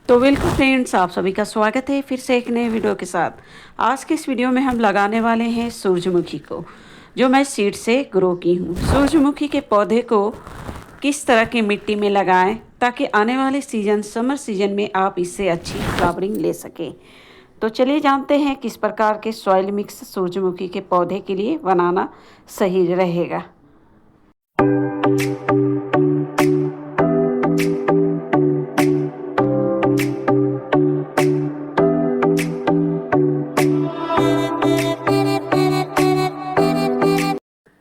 तो welcome friends, आप सभी का स्वागत है फिर से एक नए वीडियो के साथ। आज के इस वीडियो में हम लगाने वाले हैं सूरजमुखी को, जो मैं सीड से ग्रो की हूँ। सूरजमुखी के पौधे को किस तरह की मिट्टी में लगाएं ताकि आने वाले सीजन समर सीजन में आप इससे अच्छी फ्लावरिंग ले सकें। तो चलिए जानते हैं किस प्रकार के सॉइल मिक्स सूरजमुखी के पौधे के लिए बनाना सही रहेगा।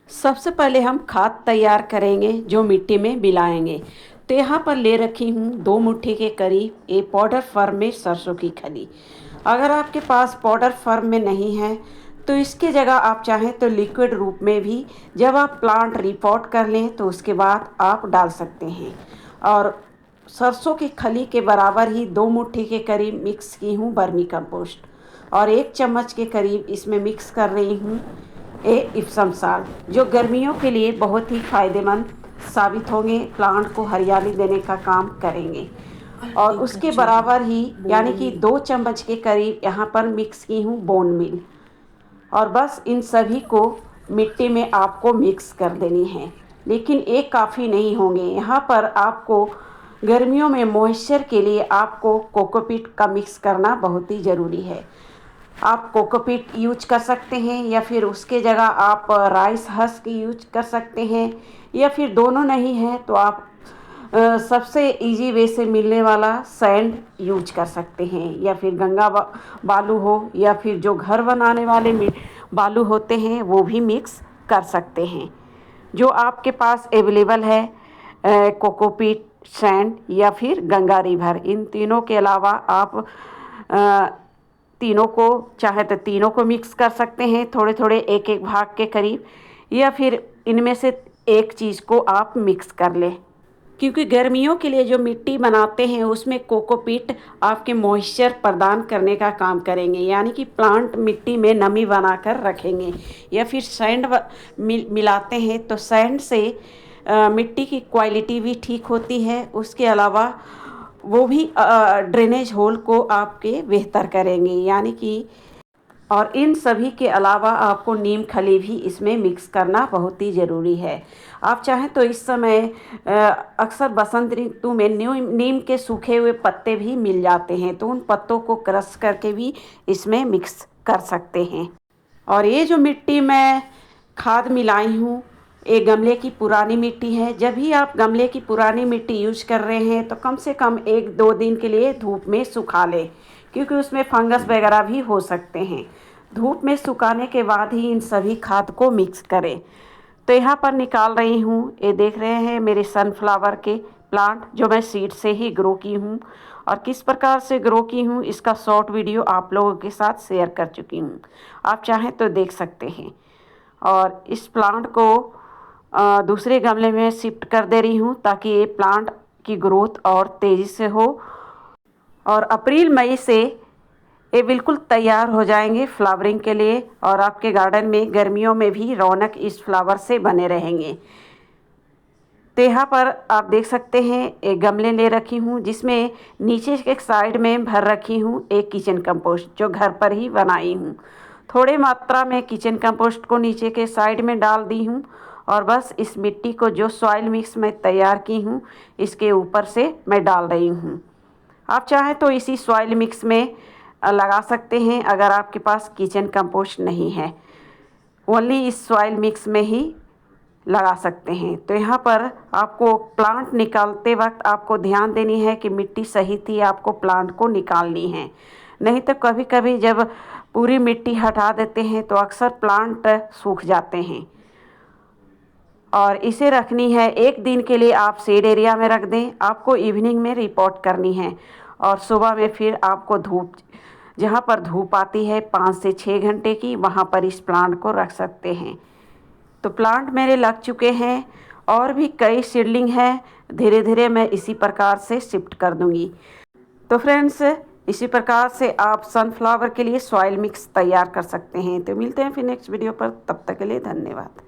सबसे पहले हम खाद तैयार करेंगे जो मिट्टी में मिलाएंगे। तो यहाँ पर ले रखी हूँ 2 मुट्ठी के करीब ये पाउडर फॉर्म में सरसों की खली। अगर आपके पास पाउडर फॉर्म में नहीं है तो इसके जगह आप चाहें तो लिक्विड रूप में भी जब आप प्लांट रिपोर्ट कर लें तो उसके बाद आप डाल सकते हैं। और सरसों की खली के बराबर ही 2 मुट्ठी के करीब मिक्स की हूँ वर्मी कंपोस्ट, और 1 चम्मच के करीब इसमें मिक्स कर रही हूँ इप्सम साल्ट, जो गर्मियों के लिए बहुत ही फ़ायदेमंद साबित होंगे, प्लांट को हरियाली देने का काम करेंगे। और उसके बराबर ही यानी कि 2 चम्मच के करीब यहाँ पर मिक्स की हूँ बोन मील। और बस इन सभी को मिट्टी में आपको मिक्स कर देनी है, लेकिन एक काफ़ी नहीं होंगे। यहाँ पर आपको गर्मियों में मॉइस्चर के लिए आपको कोकोपीट का मिक्स करना बहुत ही ज़रूरी है। आप कोकोपीट यूज कर सकते हैं या फिर उसके जगह आप राइस हस्क यूज कर सकते हैं, या फिर दोनों नहीं है तो आप सबसे इजी वे से मिलने वाला सैंड यूज कर सकते हैं, या फिर गंगा बालू हो या फिर जो घर बनाने वाले बालू होते हैं वो भी मिक्स कर सकते हैं। जो आपके पास अवेलेबल है कोकोपीट, सैंड या फिर गंगा रिवर, इन तीनों के अलावा आप तीनों को चाहे तो तीनों को मिक्स कर सकते हैं थोड़े थोड़े एक एक भाग के करीब, या फिर इनमें से एक चीज़ को आप मिक्स कर लें। क्योंकि गर्मियों के लिए जो मिट्टी बनाते हैं उसमें कोकोपीट आपके मॉइस्चर प्रदान करने का काम करेंगे, यानी कि प्लांट मिट्टी में नमी बनाकर रखेंगे। या फिर सैंड मिलाते हैं तो सैंड से मिट्टी की क्वालिटी भी ठीक होती है, उसके अलावा वो भी ड्रेनेज होल को आपके बेहतर करेंगे, यानी कि और इन सभी के अलावा आपको नीम खली भी इसमें मिक्स करना बहुत ही ज़रूरी है। आप चाहें तो इस समय अक्सर बसंत ऋतु में नीम के सूखे हुए पत्ते भी मिल जाते हैं, तो उन पत्तों को क्रश करके भी इसमें मिक्स कर सकते हैं। और ये जो मिट्टी मैं खाद मिलाई हूँ ये गमले की पुरानी मिट्टी है। जब भी आप गमले की पुरानी मिट्टी यूज कर रहे हैं तो कम से कम 1-2 दिन के लिए धूप में सुखा लें, क्योंकि उसमें फंगस वगैरह भी हो सकते हैं। धूप में सुखाने के बाद ही इन सभी खाद को मिक्स करें। तो यहाँ पर निकाल रही हूँ, ये देख रहे हैं मेरे सनफ्लावर के प्लांट जो मैं सीड से ही ग्रो की हूँ, और किस प्रकार से ग्रो की हूँ इसका शॉर्ट वीडियो आप लोगों के साथ शेयर कर चुकी हूँ, आप चाहें तो देख सकते हैं। और इस प्लांट को दूसरे गमले में शिफ्ट कर दे रही हूँ ताकि ये प्लांट की ग्रोथ और तेज़ी से हो, और अप्रैल मई से ये बिल्कुल तैयार हो जाएंगे फ्लावरिंग के लिए, और आपके गार्डन में गर्मियों में भी रौनक इस फ्लावर से बने रहेंगे। तो यहाँ पर आप देख सकते हैं एक गमले ले रखी हूँ जिसमें नीचे के साइड में भर रखी हूँ एक किचन कंपोस्ट जो घर पर ही बनाई हूँ। थोड़े मात्रा में किचन कंपोस्ट को नीचे के साइड में डाल दी हूँ, और बस इस मिट्टी को जो सॉइल मिक्स मैं तैयार की हूँ इसके ऊपर से मैं डाल रही हूँ। आप चाहें तो इसी सॉइल मिक्स में लगा सकते हैं अगर आपके पास किचन कंपोस्ट नहीं है, ओनली इस सॉइल मिक्स में ही लगा सकते हैं। तो यहाँ पर आपको प्लांट निकालते वक्त आपको ध्यान देनी है कि मिट्टी सही थी, आपको प्लांट को निकालनी है, नहीं तो कभी कभी जब पूरी मिट्टी हटा देते हैं तो अक्सर प्लांट सूख जाते हैं। और इसे रखनी है 1 दिन के लिए, आप शेड एरिया में रख दें। आपको इवनिंग में रिपोर्ट करनी है, और सुबह में फिर आपको धूप, जहाँ पर धूप आती है 5 से 6 घंटे की, वहाँ पर इस प्लांट को रख सकते हैं। तो प्लांट मेरे लग चुके हैं, और भी कई सीडलिंग हैं, धीरे धीरे मैं इसी प्रकार से शिफ्ट कर दूँगी। तो फ्रेंड्स, इसी प्रकार से आप सनफ्लावर के लिए सॉइल मिक्स तैयार कर सकते हैं। तो मिलते हैं फिर नेक्स्ट वीडियो पर, तब तक के लिए धन्यवाद।